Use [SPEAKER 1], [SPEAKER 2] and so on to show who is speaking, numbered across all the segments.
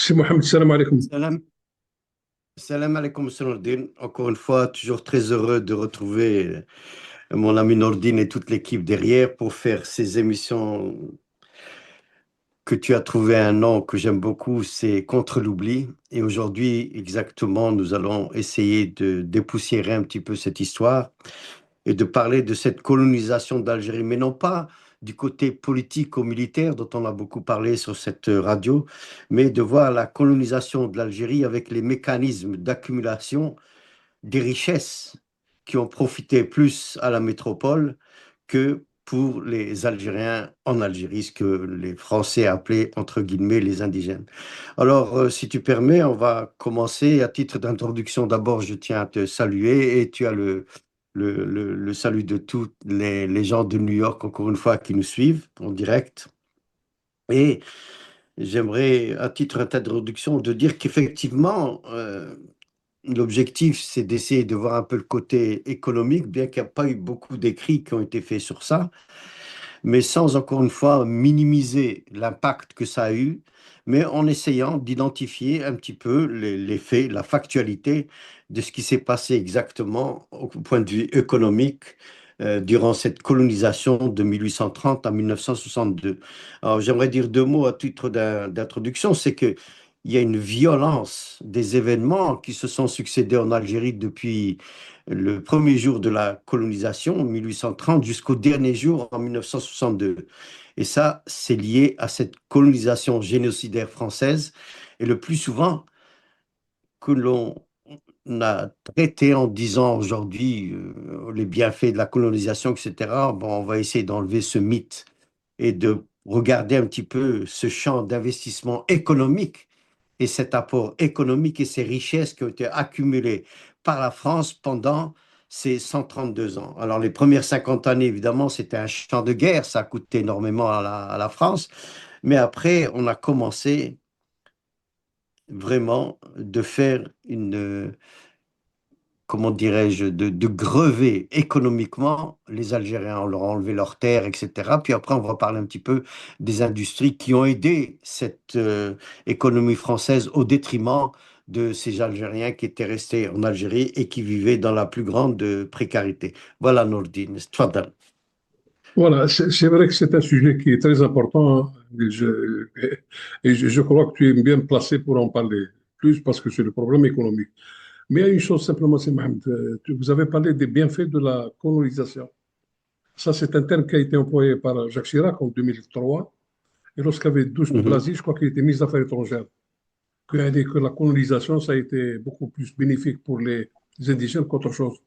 [SPEAKER 1] C'est Mohamed, salam alaikum.
[SPEAKER 2] Salam, salam alaikum, Monsieur Nordine. Encore une fois, toujours très heureux de retrouver mon ami Nordine et toute l'équipe derrière pour faire ces émissions que tu as trouvé un nom que j'aime beaucoup, c'est Contre l'oubli. Et aujourd'hui, exactement, nous allons essayer de dépoussiérer un petit peu cette histoire et de parler de cette colonisation d'Algérie, mais non pas du côté politique ou militaire dont on a beaucoup parlé sur cette radio, mais de voir la colonisation de l'Algérie avec les mécanismes d'accumulation des richesses qui ont profité plus à la métropole que pour les Algériens en Algérie, ce que les Français appelaient entre guillemets les indigènes. Alors, si tu permets, on va commencer. À titre d'introduction, d'abord, je tiens à te saluer et tu as le salut de tous les gens de New York, encore une fois, qui nous suivent en direct. Et j'aimerais, à titre d'introduction, de dire qu'effectivement, l'objectif, c'est d'essayer de voir un peu le côté économique, bien qu'il n'y a pas eu beaucoup d'écrits qui ont été faits sur ça, mais sans encore une fois minimiser l'impact que ça a eu, mais en essayant d'identifier un petit peu les faits, la factualité de ce qui s'est passé exactement au point de vue économique durant cette colonisation de 1830 à 1962. Alors j'aimerais dire deux mots à titre d'introduction, c'est que il y a une violence des événements qui se sont succédés en Algérie depuis le premier jour de la colonisation, en 1830, jusqu'au dernier jour, en 1962. Et ça, c'est lié à cette colonisation génocidaire française. Et le plus souvent, que l'on a traité en disant aujourd'hui les bienfaits de la colonisation, etc., bon, on va essayer d'enlever ce mythe et de regarder un petit peu ce champ d'investissement économique et cet apport économique et ces richesses qui ont été accumulées par la France pendant ces 132 ans. Alors les premières 50 années, évidemment, c'était un champ de guerre, ça a coûté énormément à la France, mais après, on a commencé vraiment de faire comment dirais-je, de grever économiquement les Algériens. On leur a enlevé leurs terres, etc. Puis après, on va parler un petit peu des industries qui ont aidé cette économie française au détriment de ces Algériens qui étaient restés en Algérie et qui vivaient dans la plus grande précarité. Voilà, Nourdine. Tfadal.
[SPEAKER 1] Voilà, c'est vrai que c'est un sujet qui est très important, hein, je crois que tu es bien placé pour en parler plus parce que c'est le problème économique. Mais il y a une chose simplement, c'est Mohamed, vous avez parlé des bienfaits de la colonisation. Ça, c'est un terme qui a été employé par Jacques Chirac en 2003. Et lorsqu'il y avait Douste
[SPEAKER 2] Mhm,
[SPEAKER 1] Blazy, je crois qu'il était ministre des Affaires étrangères, qui a dit que la colonisation, ça a été beaucoup plus bénéfique pour les indigènes qu'autre chose.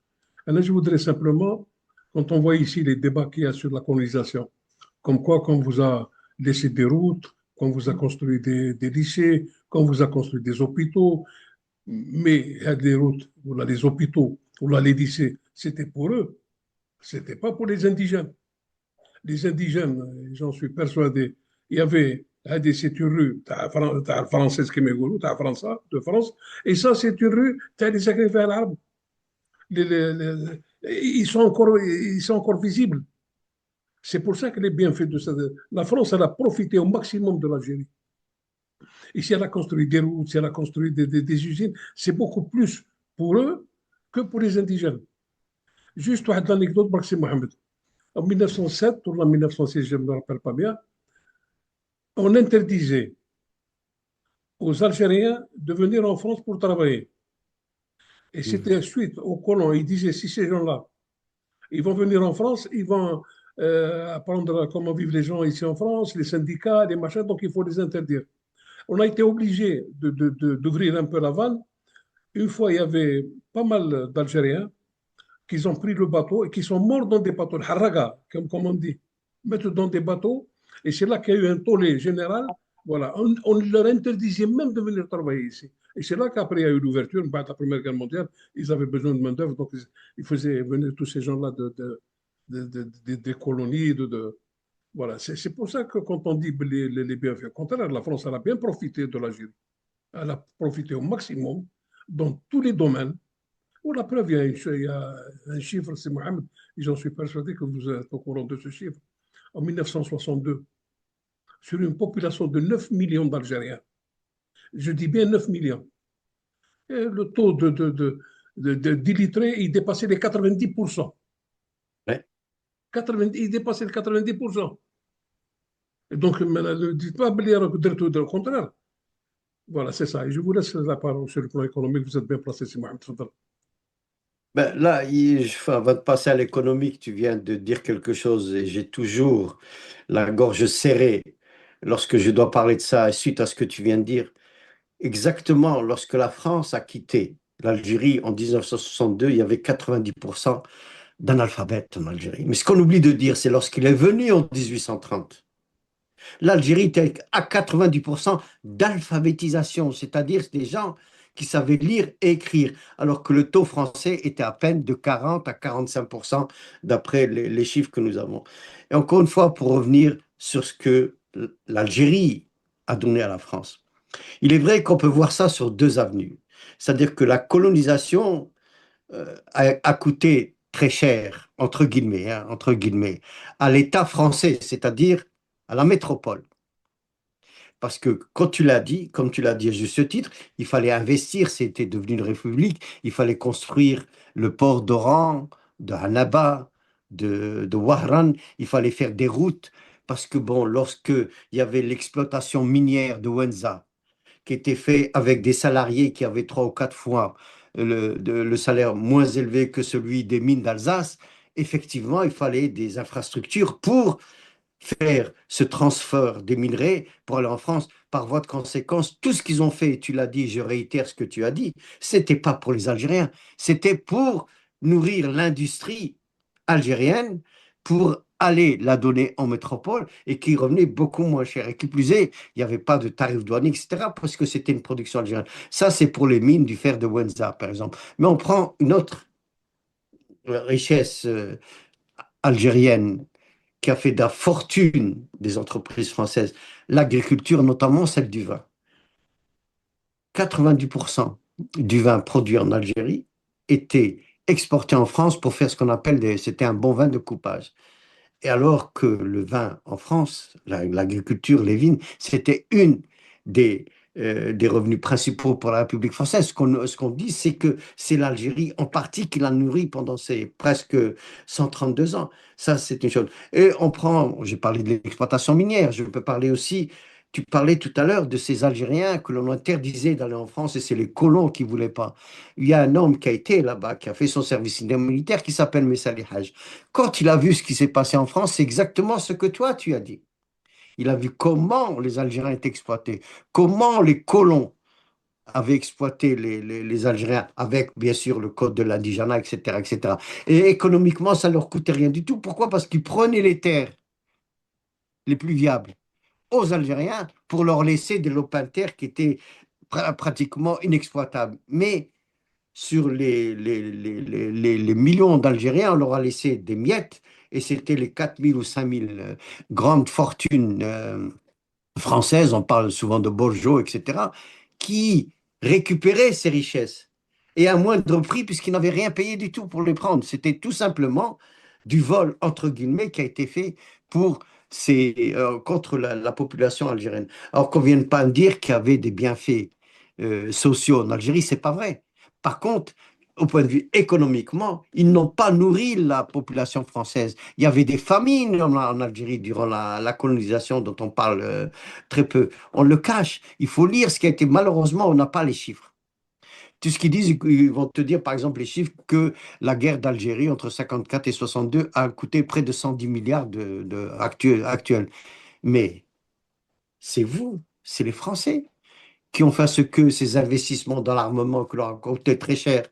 [SPEAKER 1] Et là, je voudrais simplement, quand on voit ici les débats qu'il y a sur la colonisation, comme quoi qu'on vous a laissé des routes, qu'on vous a construit des lycées, qu'on vous a construit des hôpitaux, mais il y a des routes, ou là, les hôpitaux, ou là, les lycées, c'était pour eux, c'était pas pour les indigènes. Les indigènes, j'en suis persuadé, il y avait c'est une rue, tu as française qui m'égoule, tu as France, de France, et ça, c'est une rue, tu as des agriculteurs à l'arbre. Ils sont encore visibles. C'est pour ça que les bienfaits de ça. La France, elle a profité au maximum de l'Algérie. Et si elle a construit des routes, si elle a construit des usines, c'est beaucoup plus pour eux que pour les indigènes. Juste une anecdote, Maxime Mohamed. En 1907 ou en 1906, je ne me rappelle pas bien, on interdisait aux Algériens de venir en France pour travailler. Et
[SPEAKER 2] mhm.
[SPEAKER 1] c'était suite aux colons. Ils disaient, si ces gens-là, ils vont venir en France, ils vont apprendre comment vivent les gens ici en France, les syndicats, les machins, donc il faut les interdire. On a été obligé d'ouvrir un peu la vanne. Une fois, il y avait pas mal d'Algériens qui ont pris le bateau et qui sont morts dans des bateaux, le haraga, comme on dit, mettre dans des bateaux. Et c'est là qu'il y a eu un tollé général. Voilà, on leur interdisait même de venir travailler ici. Et c'est là qu'après, il y a eu l'ouverture. Après la Première Guerre mondiale, ils avaient besoin de main-d'œuvre, donc ils faisaient venir tous ces gens-là des colonies. Voilà, c'est pour ça que quand on dit les bienfaits, au contraire, la France elle a bien profité de l'Algérie. Elle a profité au maximum dans tous les domaines. Pour la preuve, il y a un chiffre, c'est Mohamed, et j'en suis persuadé que vous êtes au courant de ce chiffre. En 1962, sur une population de 9 millions d'Algériens, Je dis bien 9 millions. Et le taux d'illettrés, il dépassait les 90%.
[SPEAKER 2] Ouais.
[SPEAKER 1] 90, il dépassait les 90%. Et donc, ne dites pas le contraire. Voilà, c'est ça. Et je vous laisse la parole sur le plan économique. Vous êtes bien placé, c'est Mohamed. Tfadal.
[SPEAKER 2] Ben, là, avant de passer à l'économique, tu viens de dire quelque chose et j'ai toujours la gorge serrée lorsque je dois parler de ça suite à ce que tu viens de dire. Exactement, lorsque la France a quitté l'Algérie en 1962, il y avait 90% d'analphabètes en Algérie. Mais ce qu'on oublie de dire, c'est lorsqu'il est venu en 1830. L'Algérie était à 90% d'alphabétisation, c'est-à-dire des gens qui savaient lire et écrire, alors que le taux français était à peine de 40 à 45% d'après les chiffres que nous avons. Et encore une fois, pour revenir sur ce que l'Algérie a donné à la France. Il est vrai qu'on peut voir ça sur deux avenues. C'est-à-dire que la colonisation a coûté très cher, entre guillemets, à l'État français, c'est-à-dire à la métropole. Parce que, quand tu l'as dit, comme tu l'as dit à juste titre, il fallait investir, c'était devenu une république, il fallait construire le port d'Oran, de Annaba, de Wahran, il fallait faire des routes, parce que, bon, lorsque il y avait l'exploitation minière de Wenza, qui était fait avec des salariés qui avaient trois ou quatre fois le salaire moins élevé que celui des mines d'Alsace, effectivement, il fallait des infrastructures pour faire ce transfert des minerais pour aller en France. Par voie de conséquence, tout ce qu'ils ont fait, tu l'as dit, je réitère ce que tu as dit, c'était pas pour les Algériens, c'était pour nourrir l'industrie algérienne, pour aller la donner en métropole et qui revenait beaucoup moins cher. Et qui plus est, il n'y avait pas de tarifs douaniers, etc., parce que c'était une production algérienne. Ça, c'est pour les mines du fer de Wenza, par exemple. Mais on prend une autre richesse algérienne qui a fait de la fortune des entreprises françaises, l'agriculture, notamment celle du vin. 90% du vin produit en Algérie était exporté en France pour faire ce qu'on appelle c'était un bon vin de coupage. Et alors que le vin en France, l'agriculture, les vignes, c'était une des, des revenus principaux pour la République française. Ce qu'on dit, c'est que c'est l'Algérie en partie qui l'a nourri pendant ces presque 132 ans. Ça, c'est une chose. Et on prend, j'ai parlé de l'exploitation minière, je peux parler aussi, tu parlais tout à l'heure de ces Algériens que l'on interdisait d'aller en France et c'est les colons qui ne voulaient pas. Il y a un homme qui a été là-bas, qui a fait son service militaire, qui s'appelle Messali Haj. Quand il a vu ce qui s'est passé en France, c'est exactement ce que toi, tu as dit. Il a vu comment les Algériens étaient exploités, comment les colons avaient exploité les Algériens, avec bien sûr le code de l'indigénat, etc., etc. Et économiquement, ça ne leur coûtait rien du tout. Pourquoi? Parce qu'ils prenaient les terres les plus viables aux Algériens pour leur laisser des lopins de terre qui étaient pratiquement inexploitables. Mais sur les millions d'Algériens, on leur a laissé des miettes, et c'était les 4 000 ou 5 000 grandes fortunes françaises, on parle souvent de Bordeaux, etc., qui récupéraient ces richesses, et à moindre prix, puisqu'ils n'avaient rien payé du tout pour les prendre. C'était tout simplement du vol, entre guillemets, qui a été fait pour contre la population algérienne. Alors qu'on ne vienne pas me dire qu'il y avait des bienfaits sociaux en Algérie, c'est pas vrai. Par contre, au point de vue économiquement, ils n'ont pas nourri la population française. Il y avait des famines en Algérie durant la colonisation dont on parle très peu. On le cache. Il faut lire ce qui a été. Malheureusement, on n'a pas les chiffres. Tout ce qu'ils disent, ils vont te dire par exemple les chiffres que la guerre d'Algérie entre 54 et 62 a coûté près de 110 milliards actuels. Mais c'est vous, c'est les Français qui ont fait ce que ces investissements dans l'armement qui leur a coûté très cher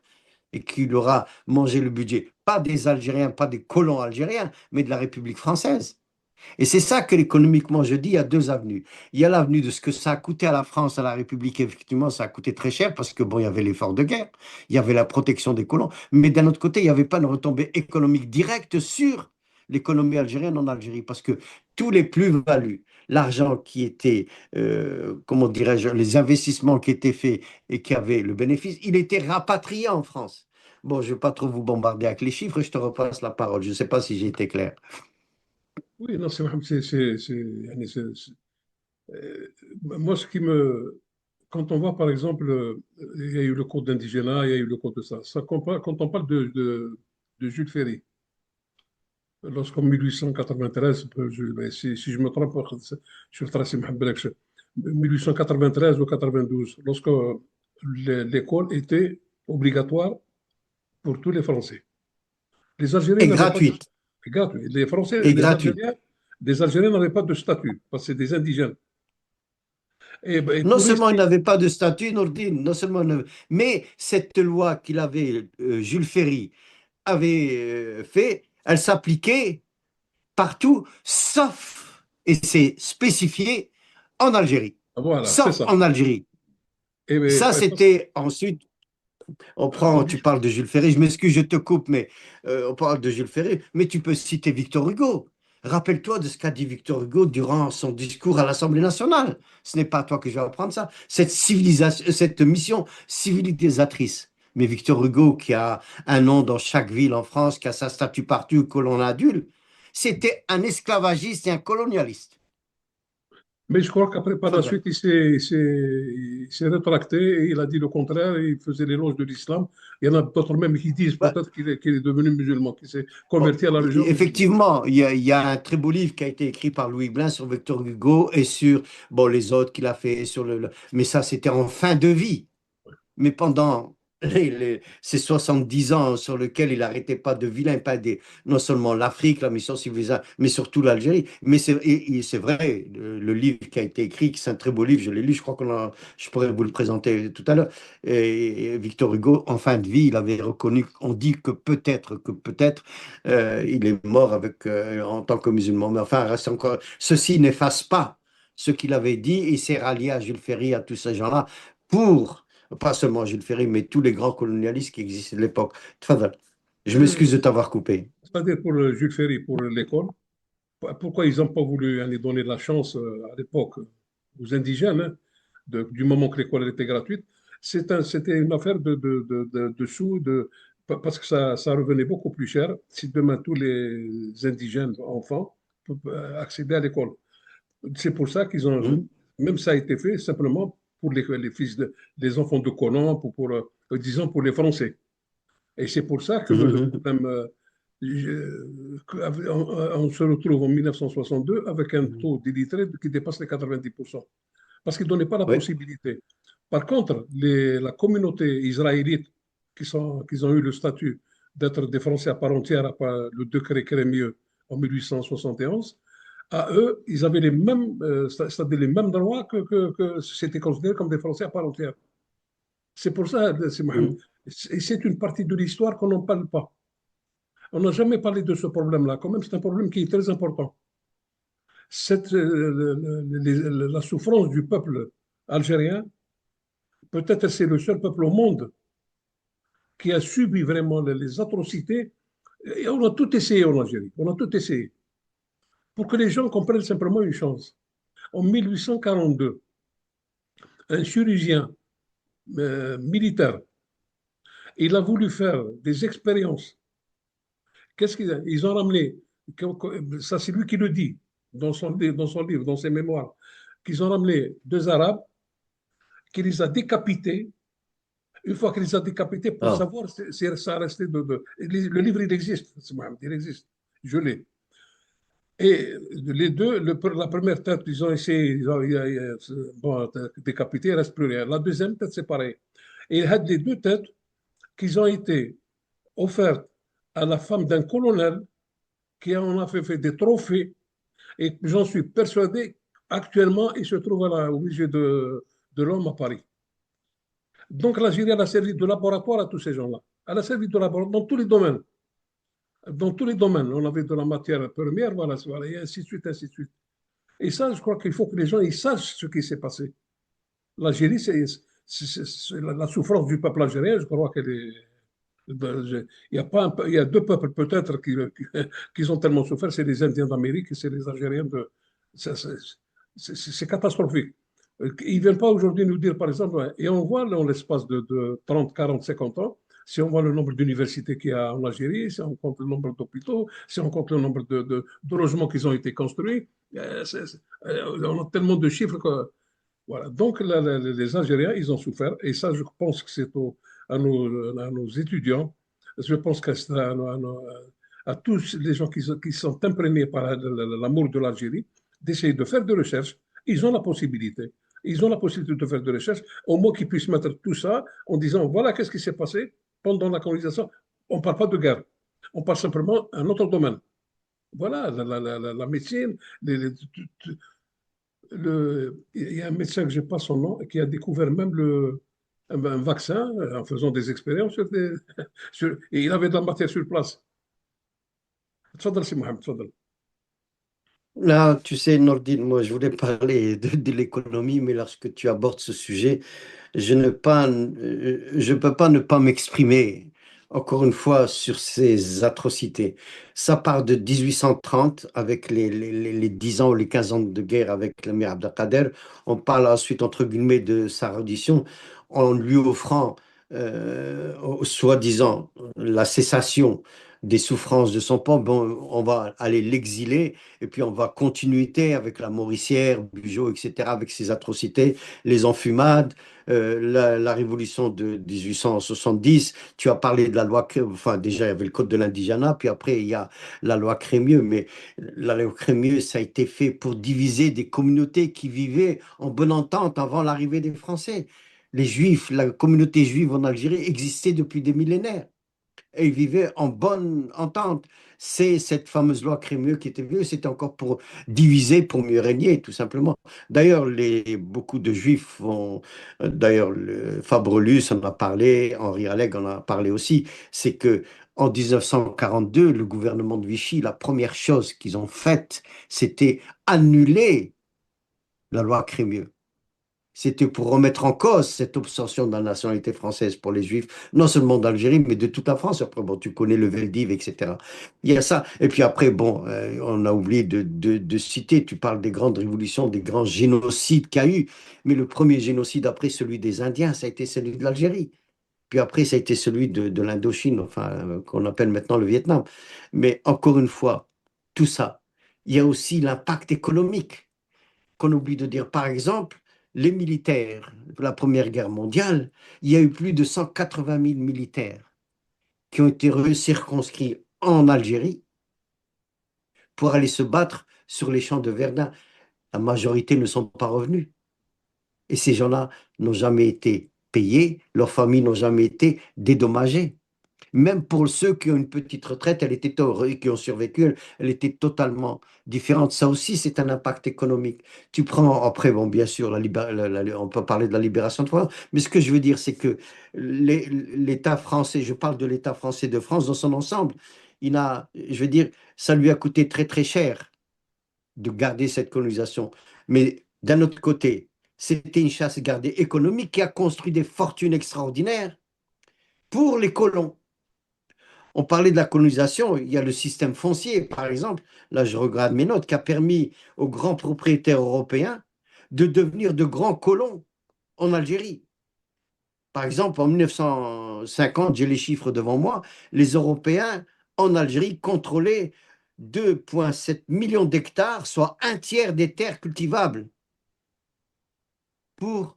[SPEAKER 2] et qui leur a mangé le budget. Pas des Algériens, pas des colons algériens, mais de la République française. Et c'est ça que économiquement, je dis, il y a deux avenues. Il y a l'avenue de ce que ça a coûté à la France, à la République. Effectivement, ça a coûté très cher parce que, bon, il y avait l'effort de guerre, il y avait la protection des colons. Mais d'un autre côté, il n'y avait pas de retombée économique directe sur l'économie algérienne en Algérie parce que tous les plus-values, l'argent qui était, comment dirais-je, les investissements qui étaient faits et qui avaient le bénéfice, il était rapatrié en France. Bon, je ne vais pas trop vous bombarder avec les chiffres, je te repasse la parole. Je ne sais pas si j'ai été clair.
[SPEAKER 1] Oui, non, c'est, yani, moi, ce qui me quand on voit, par exemple, il y a eu le code d'indigénat, il y a eu le code de ça. Quand on parle de Jules Ferry, lorsqu'en 1893, ben, si je me trompe, je vais tracer 1893 ou 92, lorsque l'école était obligatoire pour tous les Français. Les Algériens
[SPEAKER 2] Et
[SPEAKER 1] n'avaient pas de
[SPEAKER 2] gratuite.
[SPEAKER 1] statut. Regarde, les Français,
[SPEAKER 2] Et gratuite.
[SPEAKER 1] les Algériens n'avaient pas de statut, parce que c'est des indigènes. Et
[SPEAKER 2] Non
[SPEAKER 1] pour
[SPEAKER 2] seulement il
[SPEAKER 1] rester,
[SPEAKER 2] n'avait pas de statut, Nourdine, non seulement, mais cette loi qu'il avait, Jules Ferry, avait fait, elle s'appliquait partout, sauf, et c'est spécifié, en Algérie.
[SPEAKER 1] voilà, c'est
[SPEAKER 2] Sauf
[SPEAKER 1] ça.
[SPEAKER 2] en Algérie. Ça,
[SPEAKER 1] Parce
[SPEAKER 2] c'était ensuite, on prend, tu parles de Jules Ferry, je m'excuse, je te coupe, mais on parle de Jules Ferry, mais tu peux citer Victor Hugo. Rappelle-toi de ce qu'a dit Victor Hugo durant son discours à l'Assemblée nationale. Ce n'est pas à toi que je vais apprendre ça. Cette civilisation, cette mission civilisatrice. Mais Victor Hugo, qui a un nom dans chaque ville en France, qui a sa statue partout, que l'on adule, c'était un esclavagiste et un colonialiste.
[SPEAKER 1] Mais je crois qu'après, par la
[SPEAKER 2] Tfadal.
[SPEAKER 1] suite, il s'est rétracté et il a dit le contraire. Il faisait l'éloge de l'islam. Il y en a d'autres même qui disent
[SPEAKER 2] Ouais.
[SPEAKER 1] peut-être qu'il est devenu musulman, qu'il s'est
[SPEAKER 2] Bon,
[SPEAKER 1] converti à la religion musulmane.
[SPEAKER 2] effectivement, il y a un très beau livre qui a été écrit par Louis Blin sur Victor Hugo et sur bon, les autres qu'il a fait sur mais ça, c'était en fin de vie. Mais pendant ces 70 ans sur lesquels il n'arrêtait pas de vilipender non seulement l'Afrique, la mission civilisation, mais surtout l'Algérie. Mais c'est vrai, le livre qui a été écrit, c'est un très beau livre, je l'ai lu, je crois je pourrais vous le présenter tout à l'heure. Et Victor Hugo, en fin de vie, il avait reconnu, on dit que peut-être, il est mort en tant que musulman. Mais enfin, reste encore, ceci n'efface pas ce qu'il avait dit. Il s'est rallié à Jules Ferry, à tous ces gens-là, pour pas seulement Jules Ferry, mais tous les grands colonialistes qui existaient de l'époque. Tfadal. Je m'excuse de t'avoir coupé.
[SPEAKER 1] C'est-à-dire pour Jules Ferry, pour l'école, pourquoi ils n'ont pas voulu aller donner la chance à l'époque aux indigènes, hein, du moment que l'école était gratuite, c'était une affaire de sous, parce que ça revenait beaucoup plus cher si demain tous les indigènes enfants peuvent accéder à l'école. C'est pour ça qu'ils ont,
[SPEAKER 2] Hmm.
[SPEAKER 1] même ça a été fait simplement pour les fils les enfants de colons, disons pour les Français. Et c'est pour ça que le
[SPEAKER 2] Mhm.
[SPEAKER 1] problème, on se retrouve en 1962 avec un
[SPEAKER 2] Mhm.
[SPEAKER 1] taux d'illettrés qui dépasse les 90%, parce qu'ils ne donnaient pas la
[SPEAKER 2] Oui.
[SPEAKER 1] possibilité. Par contre, la communauté israélite qui ont eu le statut d'être des Français à part entière, à part le décret Crémieux en 1871, à eux, ils avaient les mêmes, c'est-à-dire les mêmes droits que c'était considéré comme des Français à part entière. C'est pour ça,
[SPEAKER 2] Mhm.
[SPEAKER 1] c'est une partie de l'histoire qu'on n'en parle pas. On n'a jamais parlé de ce problème-là. Quand même, c'est un problème qui est très important. La souffrance du peuple algérien, peut-être c'est le seul peuple au monde qui a subi vraiment les atrocités. Et on a tout essayé en Algérie. On a tout essayé. Pour que les gens comprennent simplement une chose. En 1842, un chirurgien militaire, il a voulu faire des expériences. Qu'est-ce qu'ils ont ramené? Ça, c'est lui qui le dit dans son livre, dans ses mémoires, qu'ils ont ramené deux Arabes, qu'il les a décapités. Une fois qu'il les a décapités, pour
[SPEAKER 2] Ah.
[SPEAKER 1] savoir si ça a resté Le livre, il existe. Il existe. Je l'ai. Et les deux, la première tête, ils ont essayé, bon, décapité, il ne reste plus rien. La deuxième tête, c'est pareil. Et il y a les deux têtes qui ont été offertes à la femme d'un colonel qui en a fait des trophées. Et j'en suis persuadé, actuellement, il se trouve au musée de l'homme à Paris. Donc l'Algérie a servi de laboratoire à tous ces gens-là. Elle a servi de laboratoire dans tous les domaines. Dans tous les domaines, on avait de la matière première, voilà, et ainsi de suite, ainsi de suite. Et ça, je crois qu'il faut que les gens ils sachent ce qui s'est passé. L'Algérie, c'est la souffrance du peuple algérien, je crois qu'elle est. Il y a, pas il y a deux peuples peut-être qui ont tellement souffert, c'est les Indiens d'Amérique et c'est les Algériens de. C'est catastrophique. Ils ne viennent pas aujourd'hui nous dire, par exemple, ouais, et on voit dans l'espace de 30, 40, 50 ans, si on voit le nombre d'universités qu'il y a en Algérie, si on compte le nombre d'hôpitaux, si on compte le nombre de logements qui ont été construits, on a tellement de chiffres que. Voilà. Donc, les Algériens, ils ont souffert. Et ça, je pense que c'est à nos étudiants. Je pense que c'est à tous les gens qui sont imprégnés par l'amour de l'Algérie d'essayer de faire des recherches. Ils ont la possibilité. Ils ont la possibilité de faire des recherches, au moins qu'ils puissent mettre tout ça en disant, voilà, qu'est-ce qui s'est passé pendant la colonisation. On ne parle pas de guerre. On parle simplement d'un autre domaine. Voilà, la médecine, il y a un médecin que je n'ai pas son nom qui a découvert même un vaccin en faisant des expériences et il avait de la matière sur place. تفضل سي محمد تفضل.
[SPEAKER 2] Là, tu sais, Nordine, moi, je voulais parler de l'économie, mais lorsque tu abordes ce sujet, je peux pas ne pas m'exprimer, encore une fois, sur ces atrocités. Ça part de 1830, avec les 10 ans ou les 15 ans de guerre avec l'Amir Abdelkader. On parle ensuite, entre guillemets, de sa reddition, en lui offrant, soi-disant, la cessation des souffrances de son peuple. Bon, on va aller l'exiler, et puis on va continuer avec la Mauricière, Bugeaud, etc., avec ses atrocités, les enfumades, la révolution de 1870. Tu as parlé de la loi, enfin déjà il y avait le code de l'indigénat, puis après il y a la loi Crémieux, mais la loi Crémieux, ça a été fait pour diviser des communautés qui vivaient en bonne entente avant l'arrivée des Français. Les Juifs, la communauté juive en Algérie existait depuis des millénaires et ils vivaient en bonne entente. C'est cette fameuse loi Crémieux qui était venue, c'était encore pour diviser, pour mieux régner, tout simplement. D'ailleurs, beaucoup de Juifs vont, d'ailleurs, Fabrelus en a parlé, Henri Alleg en a parlé aussi, c'est que en 1942, le gouvernement de Vichy, la première chose qu'ils ont faite, c'était annuler la loi Crémieux. C'était pour remettre en cause cette obsession de la nationalité française pour les Juifs, non seulement d'Algérie, mais de toute la France. Après, bon, tu connais le Veldiv, etc. Il y a ça. Et puis après, bon, on a oublié de citer, tu parles des grandes révolutions, des grands génocides qu'il y a eu, mais le premier génocide après celui des Indiens, ça a été celui de l'Algérie. Puis après, ça a été celui de l'Indochine, enfin, qu'on appelle maintenant le Vietnam. Mais encore une fois, tout ça, il y a aussi l'impact économique qu'on oublie de dire. Par exemple, les militaires de la Première Guerre mondiale, il y a eu plus de 180 000 militaires qui ont été recirconscrits en Algérie pour aller se battre sur les champs de Verdun. La majorité ne sont pas revenus. Et ces gens-là n'ont jamais été payés, leurs familles n'ont jamais été dédommagées. Même pour ceux qui ont une petite retraite, qui ont survécu, elle était totalement différente. Ça aussi, c'est un impact économique. Tu prends, après, bon, bien sûr, on peut parler de la libération de France, mais ce que je veux dire, c'est que l'État français, je parle de l'État français de France dans son ensemble, je veux dire, ça lui a coûté très, très cher de garder cette colonisation. Mais d'un autre côté, c'était une chasse gardée économique qui a construit des fortunes extraordinaires pour les colons. On parlait de la colonisation, il y a le système foncier, par exemple, là je regarde mes notes, qui a permis aux grands propriétaires européens de devenir de grands colons en Algérie. Par exemple, en 1950, j'ai les chiffres devant moi, les Européens en Algérie contrôlaient 2,7 millions d'hectares, soit un tiers des terres cultivables. Pour,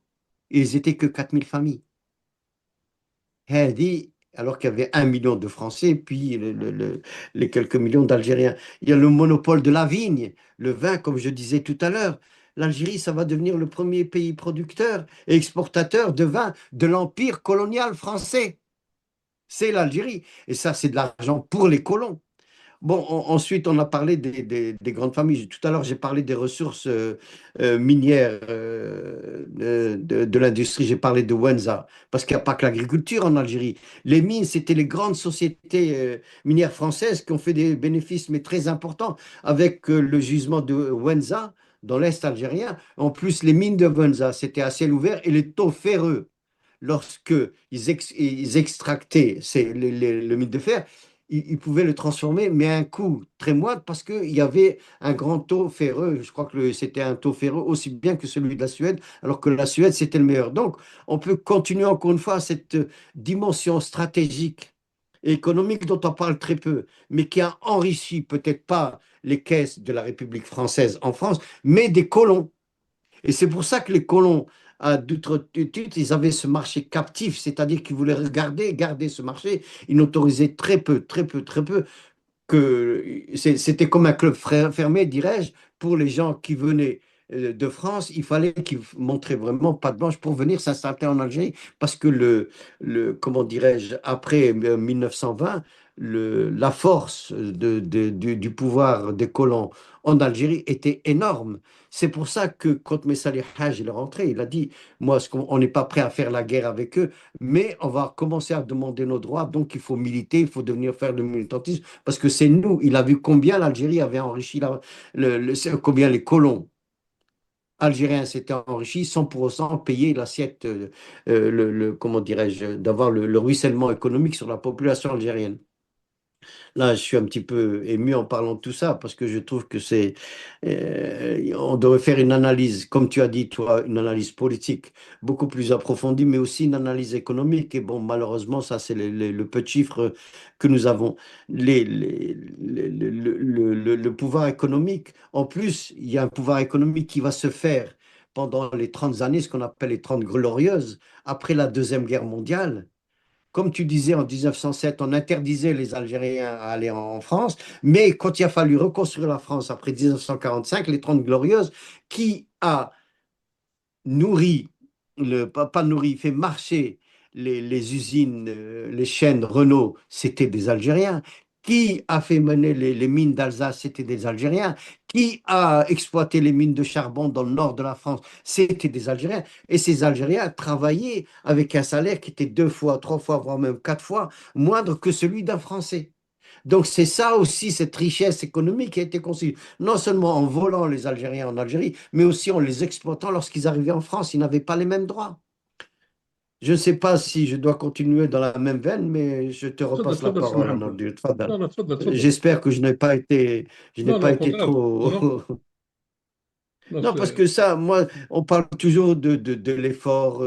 [SPEAKER 2] ils n'étaient que 4 000 familles. Hadi, alors qu'il y avait 1 million de Français, puis les quelques millions d'Algériens. Il y a le monopole de la vigne, le vin, comme je disais tout à l'heure. L'Algérie, ça va devenir le premier pays producteur et exportateur de vin de l'empire colonial français. C'est l'Algérie. Et ça, c'est de l'argent pour les colons. Bon, ensuite, on a parlé des grandes familles. Tout à l'heure, j'ai parlé des ressources minières de l'industrie. J'ai parlé de Wenza, parce qu'il n'y a pas que l'agriculture en Algérie. Les mines, c'était les grandes sociétés minières françaises qui ont fait des bénéfices, mais très importants, avec le gisement de Wenza, dans l'Est algérien. En plus, les mines de Wenza, c'était à ciel ouvert, et les taux ferreux, lorsque ils extractaient le mine de fer, ils pouvaient le transformer, mais à un coût très moindre parce qu'il y avait un grand taux ferreux. Je crois que c'était un taux ferreux aussi bien que celui de la Suède, alors que la Suède, c'était le meilleur. Donc, on peut continuer encore une fois cette dimension stratégique et économique dont on parle très peu, mais qui a enrichi peut-être pas les caisses de la République française en France, mais des colons. Et c'est pour ça que les colons, à d'outre-Tut, ils avaient ce marché captif, c'est-à-dire qu'ils voulaient regarder, garder ce marché. Ils n'autorisaient très peu, très peu, très peu, que c'était comme un club fermé, dirais-je, pour les gens qui venaient de France. Il fallait qu'ils montraient vraiment patte blanche pour venir s'installer en Algérie, parce que comment dirais-je, après 1920, la force du pouvoir des colons en Algérie était énorme. C'est pour ça que quand Messali Haj il est rentré, il a dit, moi, on n'est pas prêt à faire la guerre avec eux, mais on va commencer à demander nos droits, donc il faut militer, il faut devenir faire le militantisme, parce que c'est nous, il a vu combien l'Algérie avait enrichi, combien les colons algériens s'étaient enrichis sans pour autant payer l'assiette, comment dirais-je, d'avoir le ruissellement économique sur la population algérienne. Là, je suis un petit peu ému en parlant de tout ça parce que je trouve que on devrait faire une analyse, comme tu as dit, toi, une analyse politique beaucoup plus approfondie, mais aussi une analyse économique. Et bon, malheureusement, ça, c'est le peu de chiffres que nous avons. Le pouvoir économique, en plus, il y a un pouvoir économique qui va se faire pendant les 30 années, ce qu'on appelle les 30 glorieuses, après la Deuxième Guerre mondiale. Comme tu disais, en 1907, on interdisait les Algériens à aller en France, mais quand il a fallu reconstruire la France après 1945, les 30 Glorieuses, qui a nourri, pas nourri, fait marcher les usines, les chaînes Renault, c'était des Algériens. Qui a fait mener les mines d'Alsace, c'était des Algériens. Qui a exploité les mines de charbon dans le nord de la France, c'était des Algériens. Et ces Algériens travaillaient avec un salaire qui était deux fois, trois fois, voire même quatre fois moindre que celui d'un Français. Donc c'est ça aussi, cette richesse économique qui a été conçue, non seulement en volant les Algériens en Algérie, mais aussi en les exploitant lorsqu'ils arrivaient en France. Ils n'avaient pas les mêmes droits. Je ne sais pas si je dois continuer dans la même veine, mais je te
[SPEAKER 1] تفضل
[SPEAKER 2] repasse la
[SPEAKER 1] تفضل
[SPEAKER 2] parole,
[SPEAKER 1] سمح محمد.
[SPEAKER 2] Nordine. Tfadal.
[SPEAKER 1] لا لا تفضل تفضل.
[SPEAKER 2] J'espère que je n'ai
[SPEAKER 1] لا لا
[SPEAKER 2] pas
[SPEAKER 1] au
[SPEAKER 2] été
[SPEAKER 1] contraire. Non,
[SPEAKER 2] trop.
[SPEAKER 1] non,
[SPEAKER 2] Non, parce que ça, moi, on parle toujours de l'effort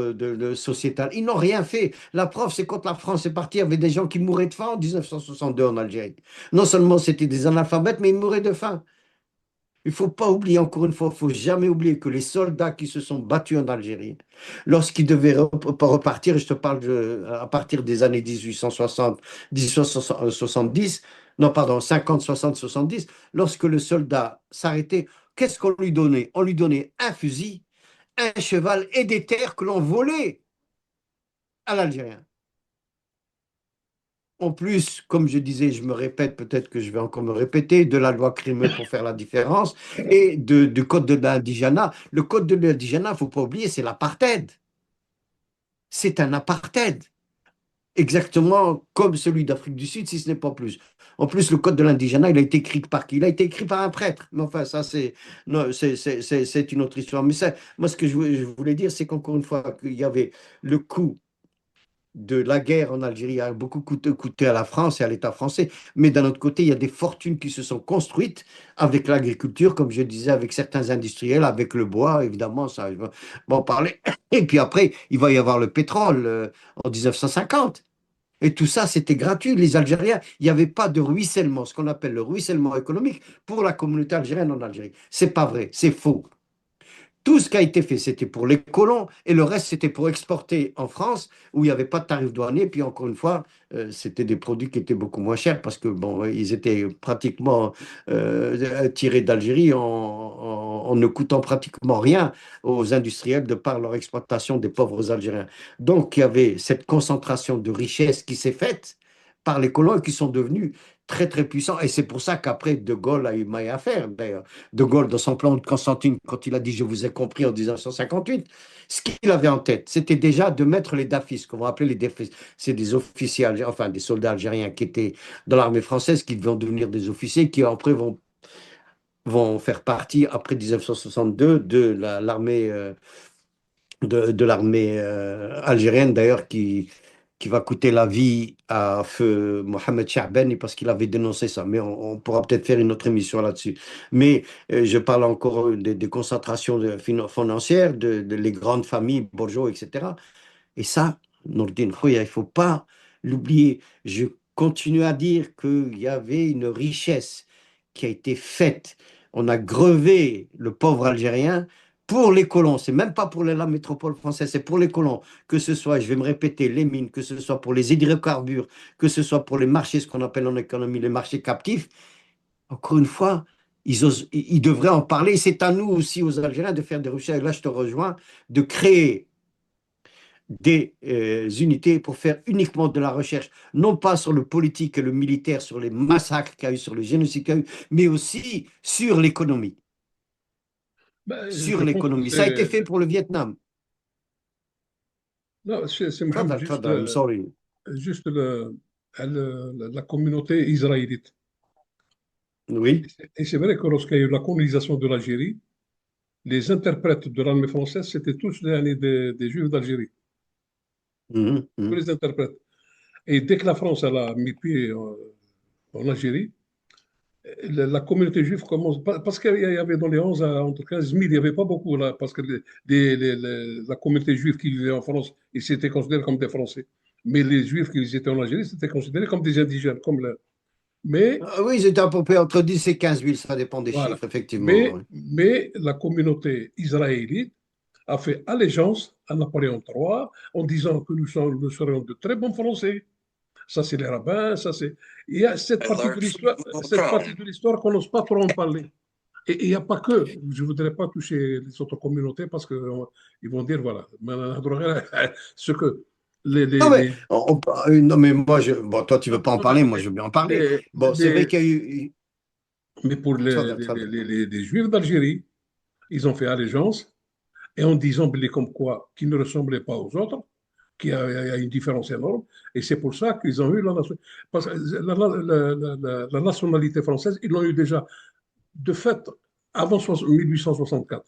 [SPEAKER 2] sociétal. Ils n'ont rien fait. La preuve, c'est quand la France est partie, il y avait des gens qui mouraient de faim en 1962 en Algérie. Non seulement c'était des analphabètes, mais ils mouraient de faim. Il ne faut pas oublier, encore une fois, il ne faut jamais oublier que les soldats qui se sont battus en Algérie, lorsqu'ils devaient repartir, et je te parle à partir des années 1860, 1870, non, pardon, 50, 60, 70, lorsque le soldat s'arrêtait, qu'est-ce qu'on lui donnait? On lui donnait un fusil, un cheval et des terres que l'on volait à l'Algérien. En plus, comme je disais, je me répète, peut-être que je vais encore me répéter, de la loi Crimée pour faire la différence et du code de l'indigénat. Le code de l'indigénat, il ne faut pas oublier, c'est l'apartheid. C'est un apartheid, exactement comme celui d'Afrique du Sud, si ce n'est pas plus. En plus, le code de l'indigénat, il a été écrit par qui? Il a été écrit par un prêtre. Mais enfin, ça, non, c'est une autre histoire. Mais ça, moi, ce que je voulais dire, c'est qu'encore une fois, qu'il y avait le coût de la guerre en Algérie a beaucoup coûté à la France et à l'État français. Mais d'un autre côté, il y a des fortunes qui se sont construites avec l'agriculture, comme je disais, avec certains industriels, avec le bois, évidemment, ça, je vais en parler. Et puis après, il va y avoir le pétrole en 1950. Et tout ça, c'était gratuit. Les Algériens, il n'y avait pas de ruissellement, ce qu'on appelle le ruissellement économique pour la communauté algérienne en Algérie. C'est pas vrai, c'est faux. Tout ce qui a été fait, c'était pour les colons et le reste, c'était pour exporter en France où il n'y avait pas de tarif douanier. Puis encore une fois, c'était des produits qui étaient beaucoup moins chers parce que bon, ils étaient pratiquement tirés d'Algérie en ne coûtant pratiquement rien aux industriels de par leur exploitation des pauvres Algériens. Donc, il y avait cette concentration de richesse qui s'est faite par les colons et qui sont devenus très, très puissants. Et c'est pour ça qu'après, De Gaulle a eu maille à faire, d'ailleurs. De Gaulle, dans son plan de Constantine, quand il a dit «Je vous ai compris» en 1958, ce qu'il avait en tête, c'était déjà de mettre les DAFIS, ce qu'on va appeler les DAFIS. C'est des officiers, enfin des soldats algériens qui étaient dans l'armée française, qui vont devenir des officiers, qui après vont faire partie, après 1962, de l'armée de l'armée algérienne, d'ailleurs, qui va coûter la vie à feu Mohamed Chahbani parce qu'il avait dénoncé ça. Mais on pourra peut-être faire une autre émission là-dessus. Mais je parle encore des concentrations financières, les grandes familles, bourgeois, etc. Et ça, Nourdine Khoya, il ne faut pas l'oublier. Je continue à dire qu'il y avait une richesse qui a été faite. On a grevé le pauvre Algérien pour les colons, c'est même pas pour la métropole française, c'est pour les colons, que ce soit, je vais me répéter, les mines, que ce soit pour les hydrocarbures, que ce soit pour les marchés, ce qu'on appelle en économie les marchés captifs, encore une fois, ils devraient en parler. C'est à nous aussi, aux Algériens, de faire des recherches. Et là, je te rejoins, de créer des unités pour faire uniquement de la recherche, non pas sur le politique et le militaire, sur les massacres qu'il y a eu, sur le génocide qu'il y a eu, mais aussi sur l'économie.
[SPEAKER 1] Ben,
[SPEAKER 2] Sur
[SPEAKER 1] je pense que
[SPEAKER 2] l'économie. Ça a été fait pour le Vietnam.
[SPEAKER 1] non, c'est Mohamed,
[SPEAKER 2] Tfadal, tfadal, I'm sorry.
[SPEAKER 1] juste la communauté israélite.
[SPEAKER 2] Oui.
[SPEAKER 1] Et c'est vrai que lorsqu'il y a eu la colonisation de l'Algérie, les interprètes de l'armée française, c'était tous des Juifs d'Algérie,
[SPEAKER 2] Mhm,
[SPEAKER 1] tous
[SPEAKER 2] mhm.
[SPEAKER 1] les interprètes. Et dès que la France elle a mis pied en Algérie, la communauté juive commence, parce qu'il y avait dans les 11 à entre 15 000, il n'y avait pas beaucoup là, parce que la communauté juive qui vivait en France, ils s'étaient considérés comme des Français. Mais les Juifs qui étaient en Algérie, c'était considérés comme des indigènes. Mais
[SPEAKER 2] Ah oui, ils étaient à peu près entre 10 et 15 000, ça dépend des
[SPEAKER 1] voilà.
[SPEAKER 2] chiffres, effectivement.
[SPEAKER 1] Mais,
[SPEAKER 2] Oui.
[SPEAKER 1] mais la communauté israélite a fait allégeance à Napoléon III en disant que nous serions de très bons Français. Ça, c'est les rabbins, ça, c'est. Il y a cette partie de l'histoire qu'on n'ose pas trop en parler. Et il n'y a pas que. Je ne voudrais pas toucher les autres communautés parce qu'ils vont dire, voilà, ce que les, les,
[SPEAKER 2] Non, mais,
[SPEAKER 1] les,
[SPEAKER 2] non, mais moi, bon, toi, tu veux
[SPEAKER 1] non,
[SPEAKER 2] pas en
[SPEAKER 1] non, mais,
[SPEAKER 2] parler, moi, je veux bien en parler.
[SPEAKER 1] les-
[SPEAKER 2] Bon, c'est vrai
[SPEAKER 1] les-
[SPEAKER 2] qu'il y a eu.
[SPEAKER 1] mais pour
[SPEAKER 2] Tfadal, tfadal.
[SPEAKER 1] les Juifs d'Algérie, ils ont fait allégeance et en disant comme quoi qu'ils ne ressemblaient pas aux autres, qu'il y a une différence énorme. Et c'est pour ça qu'ils ont eu parce que la nationalité française, ils l'ont eu déjà de fait avant 1864.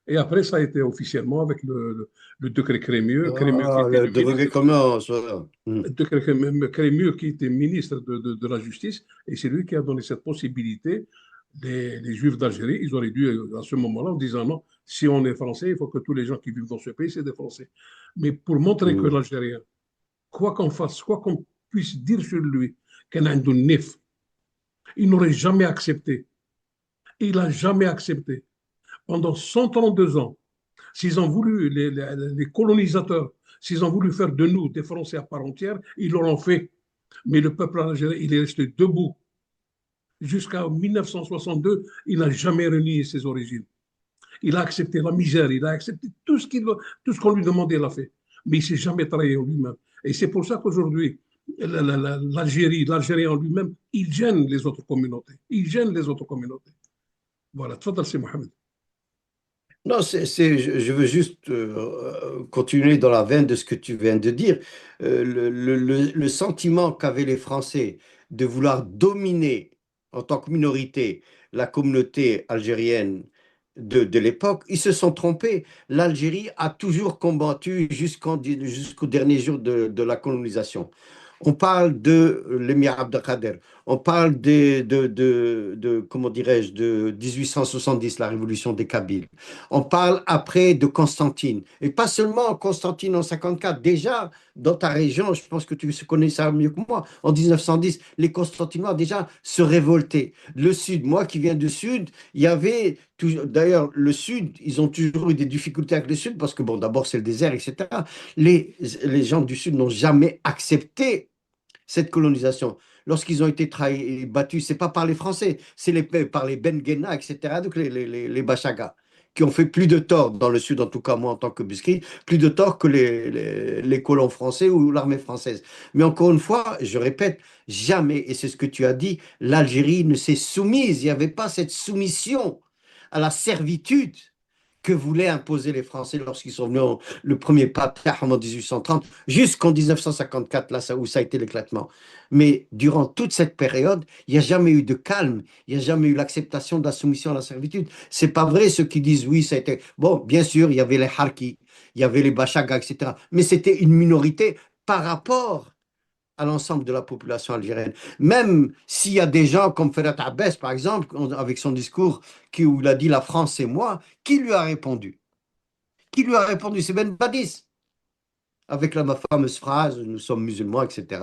[SPEAKER 1] Et après, ça a été officiellement avec le décret Crémieux, Crémieux qui
[SPEAKER 2] Ah,
[SPEAKER 1] était
[SPEAKER 2] le
[SPEAKER 1] le
[SPEAKER 2] degré
[SPEAKER 1] ministre,
[SPEAKER 2] commun, ça.
[SPEAKER 1] décret Crémieux qui était ministre de la Justice, et c'est lui qui a donné cette possibilité. Les Juifs d'Algérie, ils auraient dû, à ce moment-là, en disant non, si on est français, il faut que tous les gens qui vivent dans ce pays, c'est des Français. Mais pour montrer que
[SPEAKER 2] Mhm.
[SPEAKER 1] l'Algérien, quoi qu'on fasse, quoi qu'on puisse dire sur lui, qu'il a un nef, il n'aurait jamais accepté. Il n'a jamais accepté. Pendant 132 ans, s'ils ont voulu, les colonisateurs, s'ils ont voulu faire de nous des Français à part entière, ils l'auront fait. Mais le peuple algérien, il est resté debout. Jusqu'à 1962, il n'a jamais renié ses origines. Il a accepté la misère, il a accepté tout ce qu'on lui demandait, il l'a fait. Mais il ne s'est jamais trahi en lui-même. Et c'est pour ça qu'aujourd'hui, l'Algérien en lui-même, il gêne les autres communautés. Il gêne les autres communautés. Voilà, tfadal, c'est Mohamed.
[SPEAKER 2] Non, je veux juste continuer dans la veine de ce que tu viens de dire. Le sentiment qu'avaient les Français de vouloir dominer en tant que minorité la communauté algérienne de l'époque, ils se sont trompés. L'Algérie a toujours combattu jusqu'au dernier jour de la colonisation. On parle de l'émir Abdelkader, on parle comment dirais-je, de 1870, la révolution des Kabyles. On parle après de Constantine. Et pas seulement Constantine en 54. Déjà, dans ta région, je pense que tu connais ça mieux que moi, en 1910, les Constantinois déjà se révoltaient. Le Sud, moi qui viens du Sud, il y avait, d'ailleurs, le Sud, ils ont toujours eu des difficultés avec le Sud parce que, bon, d'abord, c'est le désert, etc. Les gens du Sud n'ont jamais accepté cette colonisation. Lorsqu'ils ont été trahis et battus, c'est pas par les Français, c'est par les Benguena, etc., donc les Bachagas, qui ont fait plus de tort dans le Sud, en tout cas moi en tant que Busquet, plus de tort que les colons français ou l'armée française. Mais encore une fois, je répète, jamais, et c'est ce que tu as dit, l'Algérie ne s'est soumise, il n'y avait pas cette soumission à la servitude que voulaient imposer les Français lorsqu'ils sont venus le premier pape en 1830, jusqu'en 1954, là où ça a été l'éclatement. Mais durant toute cette période, il n'y a jamais eu de calme, il n'y a jamais eu l'acceptation de la soumission à la servitude. C'est pas vrai ceux qui disent oui, ça a été. Bon, bien sûr, il y avait les Harkis, il y avait les Bachagas, etc. Mais c'était une minorité par rapport à l'ensemble de la population algérienne. Même s'il y a des gens comme Ferhat Abbès, par exemple, avec son discours où il a dit la France c'est moi, qui lui a répondu? Qui lui a répondu? C'est Ben Badis, avec la fameuse phrase nous sommes musulmans, etc.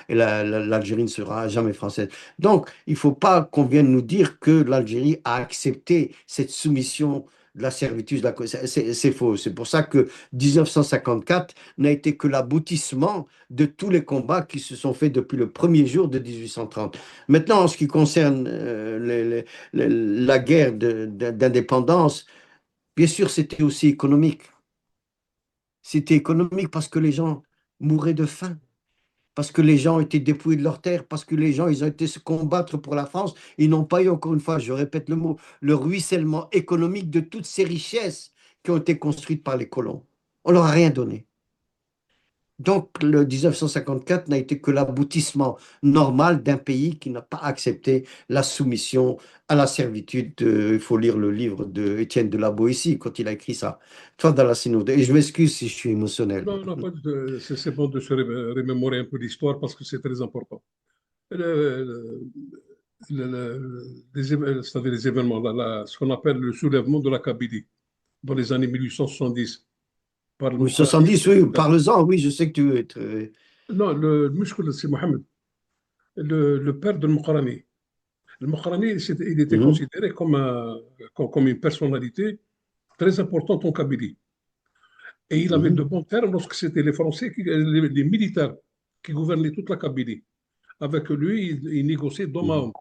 [SPEAKER 2] Et l'Algérie ne sera jamais française. Donc, il ne faut pas qu'on vienne nous dire que l'Algérie a accepté cette soumission de la servitude, c'est faux. C'est pour ça que 1954 n'a été que l'aboutissement de tous les combats qui se sont faits depuis le premier jour de 1830. Maintenant, en ce qui concerne la guerre d'indépendance, bien sûr, c'était aussi économique. C'était économique parce que les gens mouraient de faim, parce que les gens étaient dépouillés de leurs terres, parce que les gens, ils ont été se combattre pour la France. Ils n'ont pas eu, encore une fois, je répète le mot, le ruissellement économique de toutes ces richesses qui ont été construites par les colons. On leur a rien donné. Donc, le 1954 n'a été que l'aboutissement normal d'un pays qui n'a pas accepté la soumission à la servitude. Il faut lire le livre de Étienne de la Boétie quand il a écrit ça. Toi, dans la synode. Et je m'excuse si je suis émotionnel.
[SPEAKER 1] Non, non, c'est bon de se remémorer un peu l'histoire parce que c'est très important. Le- c'est-à-dire les événements, ce qu'on appelle le soulèvement de la Kabylie dans les années 1870 par le
[SPEAKER 2] Oui,
[SPEAKER 1] Mokrani.
[SPEAKER 2] 70, oui, parle-en, oui, je sais que tu veux être.
[SPEAKER 1] Non, le Mouchkoul, c'est Mohamed, le père de Mokrani. Le Mokrani, il était
[SPEAKER 2] Mhm,
[SPEAKER 1] considéré comme une personnalité très importante en Kabylie. Et il avait de
[SPEAKER 2] mhm,
[SPEAKER 1] bons termes lorsque c'était les Français, les militaires qui gouvernaient toute la Kabylie. Avec lui, il négociait d'homme à
[SPEAKER 2] mhm,
[SPEAKER 1] homme.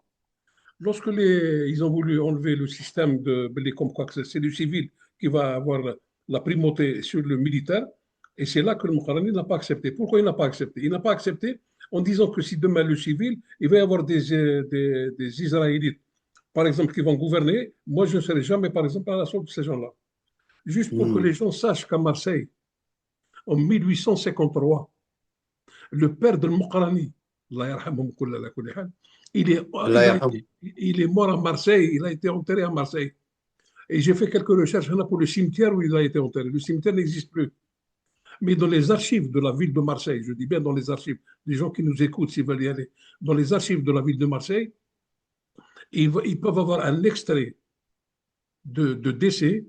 [SPEAKER 1] Lorsque ils ont voulu enlever le système comme quoi que c'est le civil qui va avoir la primauté sur le militaire, et c'est là que le Mokharani n'a pas accepté. Pourquoi il n'a pas accepté? Il n'a pas accepté en disant que si demain le civil, il va y avoir des Israélites, par exemple, qui vont gouverner, moi je ne serai jamais, par exemple, à la sorte de ces gens-là. Juste pour que
[SPEAKER 2] mhm.
[SPEAKER 1] les gens sachent qu'à Marseille, en 1853, le père de Mokharani, Allah yarhamhum kulla ala kulli hal, il est,
[SPEAKER 2] Allah yarham.
[SPEAKER 1] il est mort à Marseille, il a été enterré à Marseille. Et j'ai fait quelques recherches pour le cimetière où il a été enterré. Le cimetière n'existe plus. Mais dans les archives de la ville de Marseille, je dis bien dans les archives, les gens qui nous écoutent s'ils veulent y aller, dans les archives de la ville de Marseille, ils peuvent avoir un extrait de décès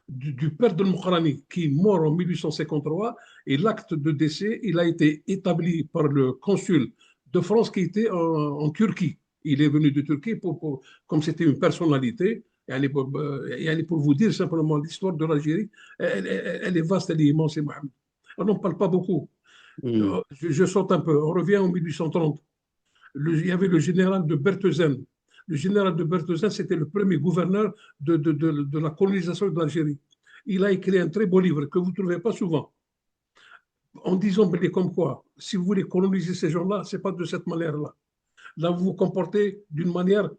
[SPEAKER 1] du père de Mokhrani qui est mort en 1853 et l'acte de décès, il a été établi par le consul de France qui était en Turquie. Il est venu de Turquie comme c'était une personnalité. Et pour vous dire simplement l'histoire de l'Algérie, elle est vaste, elle est immense, Mohamed. On n'en parle pas beaucoup.
[SPEAKER 2] Mhm,
[SPEAKER 1] Je saute un peu. On revient en 1830. Il y avait le général de Bertheuzen. Le général de Bertheuzen, c'était le premier gouverneur de la colonisation de l'Algérie. Il a écrit un très beau livre que vous ne trouvez pas souvent, en disant comme quoi, si vous voulez coloniser ces gens-là, ce n'est pas de cette manière-là. Là, vous vous comportez d'une manière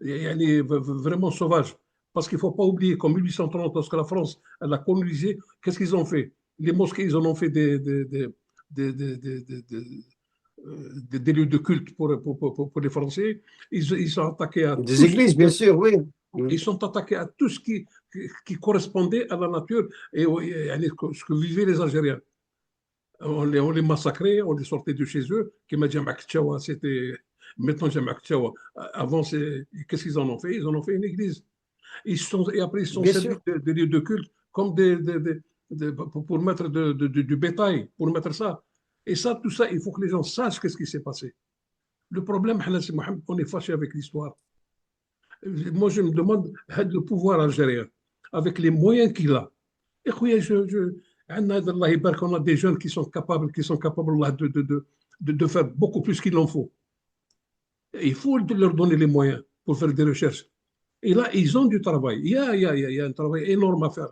[SPEAKER 1] elle est vraiment sauvage. Parce qu'il ne faut pas oublier qu'en 1830, lorsque la France elle a colonisé, qu'est-ce qu'ils ont fait? Les mosquées, ils en ont fait des lieux de culte pour les Français. Ils sont attaqués à
[SPEAKER 2] des
[SPEAKER 1] tout ce
[SPEAKER 2] églises, bien sûr, oui.
[SPEAKER 1] ils
[SPEAKER 2] Mhm,
[SPEAKER 1] sont attaqués à tout ce qui correspondait à la nature et à ce que vivaient les Algériens. On les massacrait, on les sortait de chez eux. C'était maintenant Jamak Tchawa. Avant, qu'est-ce qu'ils en ont fait? Ils en ont fait une église. Et après, ils se sont
[SPEAKER 2] bien
[SPEAKER 1] servis
[SPEAKER 2] sûr.
[SPEAKER 1] de lieux de culte comme pour mettre du bétail, pour mettre ça. Et ça, tout ça, il faut que les gens sachent qu'est-ce qui s'est passé. Le problème, Hanassi Mohamed, on est fâché avec l'histoire. Moi, je me demande, le pouvoir algérien, avec les moyens qu'il a, et oui, on a des jeunes qui sont capables là, de faire beaucoup plus qu'il en faut. Et il faut leur donner les moyens pour faire des recherches. Et là, ils ont du travail. Il y a un travail énorme à faire.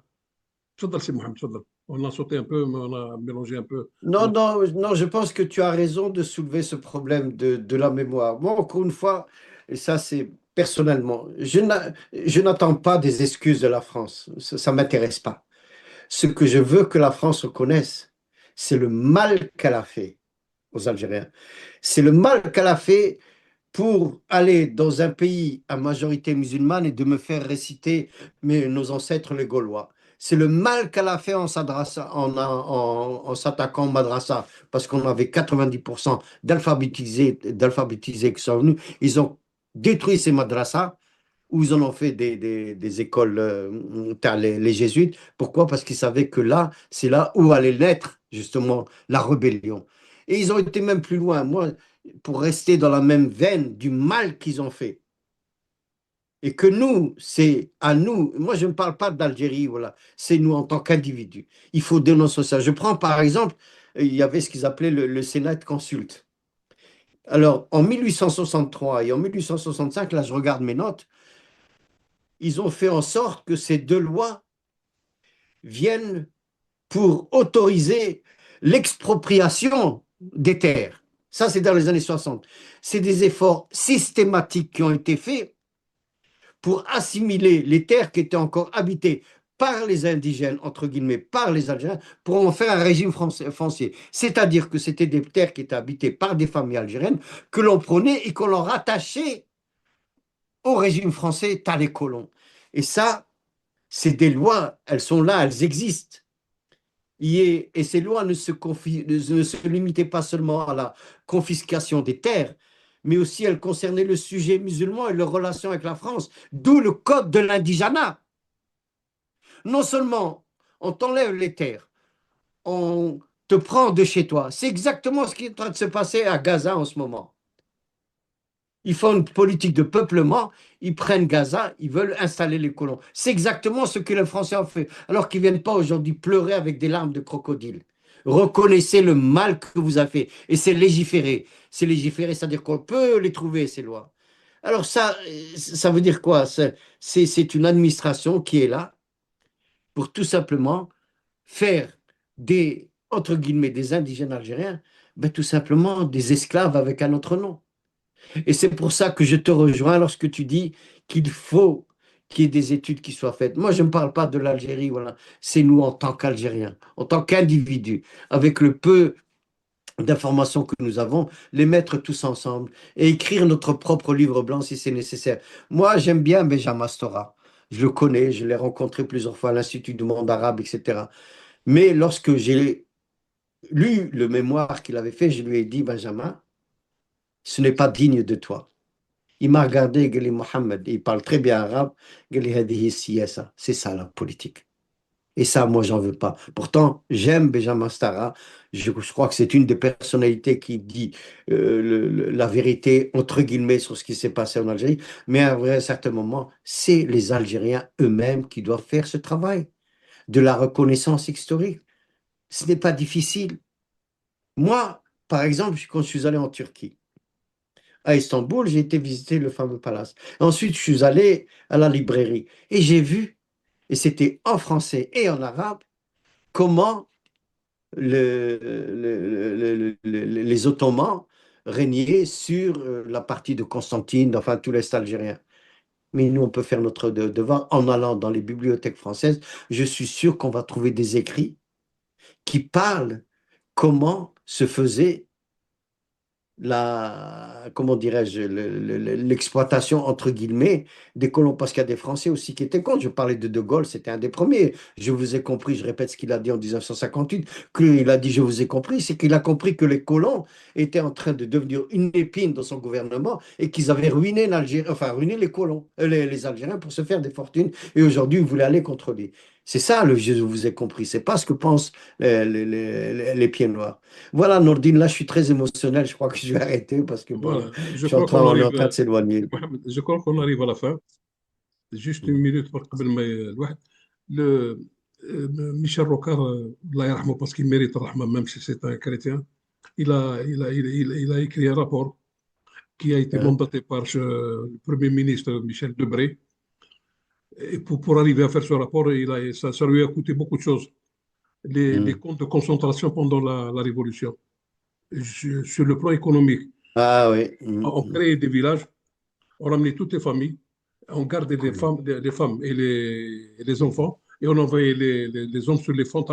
[SPEAKER 1] Tfadal, c'est Mohamed, tfadal. On a sauté un peu, mais on a mélangé un peu.
[SPEAKER 2] Non, non, non, je pense que tu as raison de soulever ce problème de la mémoire. Moi, encore une fois, et ça c'est personnellement, je n'attends pas des excuses de la France. Ça ne m'intéresse pas. Ce que je veux que la France reconnaisse, c'est le mal qu'elle a fait aux Algériens. C'est le mal qu'elle a fait pour aller dans un pays à majorité musulmane et de me faire réciter nos ancêtres les Gaulois. C'est le mal qu'elle a fait en s'attaquant au madrasa, parce qu'on avait 90% d'alphabétisés qui sont venus. Ils ont détruit ces madrasas, où ils en ont fait des écoles, les jésuites. Pourquoi? Parce qu'ils savaient que là, c'est là où allait naître justement la rébellion. Et ils ont été même plus loin. Moi, pour rester dans la même veine du mal qu'ils ont fait, Et que nous, c'est à nous, moi je ne parle pas d'Algérie, voilà, c'est nous en tant qu'individus. Il faut dénoncer ça. Je prends par exemple, il y avait ce qu'ils appelaient le Sénat de consulte. Alors, en 1863 et en 1865, là je regarde mes notes, ils ont fait en sorte que ces deux lois viennent pour autoriser l'expropriation des terres. Ça, c'est dans les années 60. C'est des efforts systématiques qui ont été faits pour assimiler les terres qui étaient encore habitées par les indigènes, entre guillemets, par les Algériens, pour en faire un régime foncier. C'est-à-dire que c'était des terres qui étaient habitées par des familles algériennes que l'on prenait et qu'on leur rattachait au régime français, t'as les colons. Et ça, c'est des lois, elles sont là, elles existent. Et ces lois ne se limitaient pas seulement à la confiscation des terres, mais aussi elles concernaient le sujet musulman et leurs relations avec la France, d'où le code de l'indigenat. Non seulement on t'enlève les terres, on te prend de chez toi. C'est exactement ce qui est en train de se passer à Gaza en ce moment. Ils font une politique de peuplement, ils prennent Gaza, ils veulent installer les colons. C'est exactement ce que les Français ont fait, alors qu'ils ne viennent pas aujourd'hui pleurer avec des larmes de crocodile. Reconnaissez le mal que vous avez fait. Et c'est légiférer. C'est légiférer, c'est-à-dire qu'on peut les trouver, ces lois. Alors ça veut dire quoi? C'est une administration qui est là pour tout simplement faire des, entre guillemets, des indigènes algériens, ben, tout simplement des esclaves avec un autre nom. Et c'est pour ça que je te rejoins lorsque tu dis qu'il faut qu'il y ait des études qui soient faites. Moi, je ne parle pas de l'Algérie, voilà. C'est nous en tant qu'Algériens, en tant qu'individus, avec le peu d'informations que nous avons, les mettre tous ensemble et écrire notre propre livre blanc si c'est nécessaire. Moi, j'aime bien Benjamin Mastora. Je le connais, je l'ai rencontré plusieurs fois à l'Institut du monde arabe, etc. Mais lorsque j'ai lu le mémoire qu'il avait fait, je lui ai dit, Benjamin, ce n'est pas digne de toi. Il m'a regardé, il dit, Mohamed, il parle très bien arabe, il dit, Hadihi siyasa. C'est ça la politique. Et ça, moi, j'en veux pas. Pourtant, j'aime Benjamin Stara. Je crois que c'est une des personnalités qui dit la vérité, entre guillemets, sur ce qui s'est passé en Algérie. Mais à un vrai certain moment, c'est les Algériens eux-mêmes qui doivent faire ce travail de la reconnaissance historique. Ce n'est pas difficile. Moi, par exemple, quand je suis allé en Turquie, à Istanbul, j'ai été visiter le fameux palace. Ensuite, je suis allé à la librairie et j'ai vu, et c'était en français et en arabe, comment les Ottomans régnaient sur la partie de Constantine, enfin tout l'Est algérien. Mais nous, on peut faire notre devoir en allant dans les bibliothèques françaises. Je suis sûr qu'on va trouver des écrits qui parlent comment se faisait comment dirais-je, l'exploitation, entre guillemets, des colons, parce qu'il y a des Français aussi qui étaient contre. Je parlais de Gaulle, c'était un des premiers. Je vous ai compris, je répète ce qu'il a dit en 1958, qu'il a dit je vous ai compris, c'est qu'il a compris que les colons étaient en train de devenir une épine dans son gouvernement et qu'ils avaient ruiné l'Algérie, enfin ruiné les colons, les Algériens pour se faire des fortunes. Et aujourd'hui, ils voulaient aller contre lui. C'est ça le je vous ai compris, c'est pas ce que pensent les pieds noirs. Voilà, Nordine, là, je suis très émotionnel. Je crois que je vais arrêter parce que bon,
[SPEAKER 1] Voilà, je
[SPEAKER 2] je suis en
[SPEAKER 1] crois
[SPEAKER 2] train,
[SPEAKER 1] qu'on
[SPEAKER 2] on est en
[SPEAKER 1] arrive
[SPEAKER 2] train de s'éloigner.
[SPEAKER 1] Mohamed, je crois qu'on arrive à la fin. Juste une minute pour قبل ما الواحد le Michel Rocard, Allah يرحمه, parce qu'il mérite rahma, même si c'est un chrétien, il a écrit un rapport qui a été
[SPEAKER 2] Hein?
[SPEAKER 1] mandaté par le Premier ministre Michel Debré. Et pour arriver à faire ce rapport, ça lui a coûté beaucoup de choses. Les
[SPEAKER 2] Hmm.
[SPEAKER 1] camps de concentration pendant la Révolution. Sur le plan économique,
[SPEAKER 2] Ah oui.
[SPEAKER 1] on créait des villages, on ramenait toutes les familles, on gardait les femmes et les enfants, et on envoyait les hommes sur les fonds,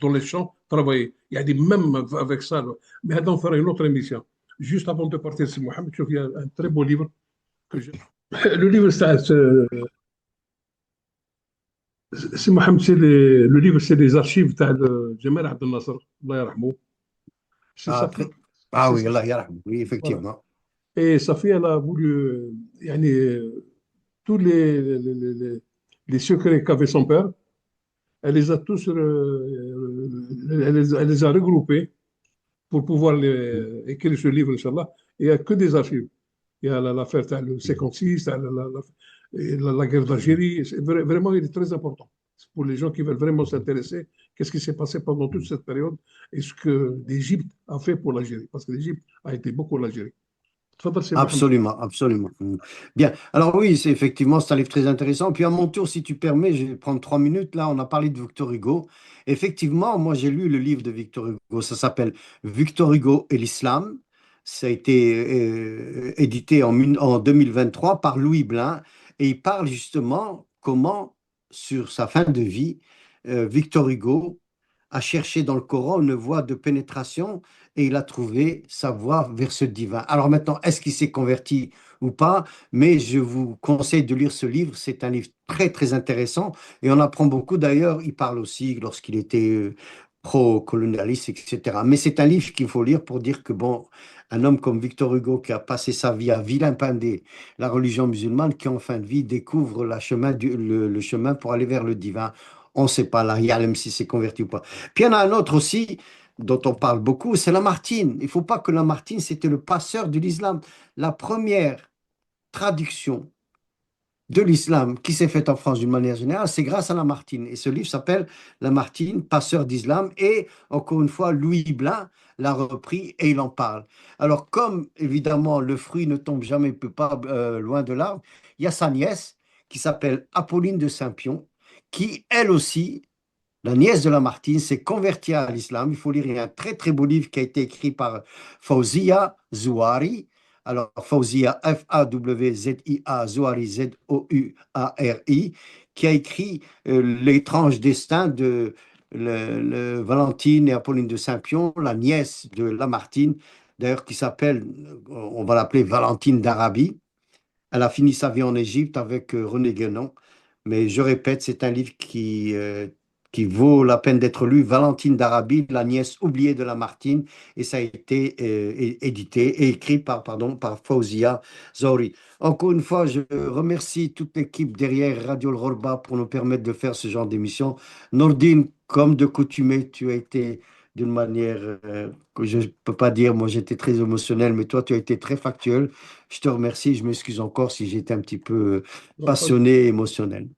[SPEAKER 1] dans les champs, travailler. Il y a des même avec ça. Mais on fera une autre émission. Juste avant de partir, c'est Mohamed, il y a un très beau livre que j'ai. Le livre, c'est Mohamed, le livre, c'est les archives de Jamal Abdel Nasser, Allah yarhamou. C'est
[SPEAKER 2] Ah,
[SPEAKER 1] Safi.
[SPEAKER 2] ah
[SPEAKER 1] C'est
[SPEAKER 2] oui,
[SPEAKER 1] Safi.
[SPEAKER 2] Allah yarham. Oui,
[SPEAKER 1] Voilà.
[SPEAKER 2] effectivement.
[SPEAKER 1] Et Safi, elle a voulu, yani, tous les secrets qu'avait son père, elle les a tous, elle les a regroupés pour pouvoir écrire ce livre, Inch'Allah. Et il n'y a que des archives. Il y a l'affaire le 56, Et la guerre d'Algérie, vraiment, il est très important. Pour les gens qui veulent vraiment s'intéresser, qu'est-ce qui s'est passé pendant toute cette période et ce que l'Égypte a fait pour l'Algérie. Parce que l'Égypte a été beaucoup l'Algérie. Tfadal, c'est Mohamed.
[SPEAKER 2] Absolument, absolument. Bien. Alors oui, c'est effectivement, c'est un livre très intéressant. Puis à mon tour, si tu permets, je vais prendre 3 minutes. Là, on a parlé de Victor Hugo. Effectivement, moi, j'ai lu le livre de Victor Hugo. Ça s'appelle Victor Hugo et l'Islam. Ça a été édité en 2023 par Louis Blin. Et il parle justement comment, sur sa fin de vie, Victor Hugo a cherché dans le Coran une voie de pénétration et il a trouvé sa voie vers ce divin. Alors maintenant, est-ce qu'il s'est converti ou pas? Mais je vous conseille de lire ce livre. C'est un livre très, très intéressant et on apprend beaucoup. D'ailleurs, il parle aussi lorsqu'il était pro-colonialiste, etc. Mais c'est un livre qu'il faut lire pour dire que, bon, un homme comme Victor Hugo qui a passé sa vie à vilipender la religion musulmane, qui en fin de vie découvre le chemin pour aller vers le divin. On ne sait pas là, même si c'est converti ou pas. Puis il y en a un autre aussi dont on parle beaucoup, c'est Lamartine. Il ne faut pas que Lamartine, c'était le passeur de l'islam. La première traduction de l'islam qui s'est faite en France d'une manière générale, c'est grâce à Lamartine. Et ce livre s'appelle Lamartine, passeur d'islam. Et encore une fois, Louis Blin l'a repris et il en parle. Alors, comme évidemment le fruit ne tombe jamais peut pas loin de l'arbre, il y a sa nièce qui s'appelle Apolline de Saint-Pion, qui elle aussi la nièce de Lamartine s'est convertie à l'islam. Il faut lire, il y a un très très beau livre qui a été écrit par Fawzia Zouari. Alors, Fawzia, F-A-W-Z-I-A, Zouari, Z-O-U-A-R-I, qui a écrit L'étrange destin de Valentine et Apolline de Saint-Pion, la nièce de Lamartine, d'ailleurs qui s'appelle, on va l'appeler Valentine d'Arabie. Elle a fini sa vie en Égypte avec René Guénon. Mais je répète, c'est un livre qui vaut la peine d'être lu. Valentine d'Arabie, la nièce oubliée de Lamartine. Et ça a été édité et écrit par Fawzia Zohri. Encore une fois, je remercie toute l'équipe derrière Radio Le Rorba pour nous permettre de faire ce genre d'émission. Nordine, comme de coutume, tu as été d'une manière que je ne peux pas dire, moi j'étais très émotionnel, mais toi tu as été très factuel. Je te remercie, je m'excuse encore si j'étais un petit peu passionné et émotionnel.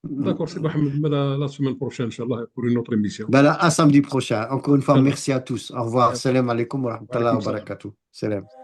[SPEAKER 1] D'accord, c'est Mohamed. Mais la semaine prochaine, Inch'Allah, pour une autre émission.
[SPEAKER 2] Ben là, à samedi prochain. Encore une fois,
[SPEAKER 1] Salam.
[SPEAKER 2] merci à tous. Au revoir. Salam alaikum wa rahmatullahi wa
[SPEAKER 1] Alaikum salam.
[SPEAKER 2] barakatuh. Salam.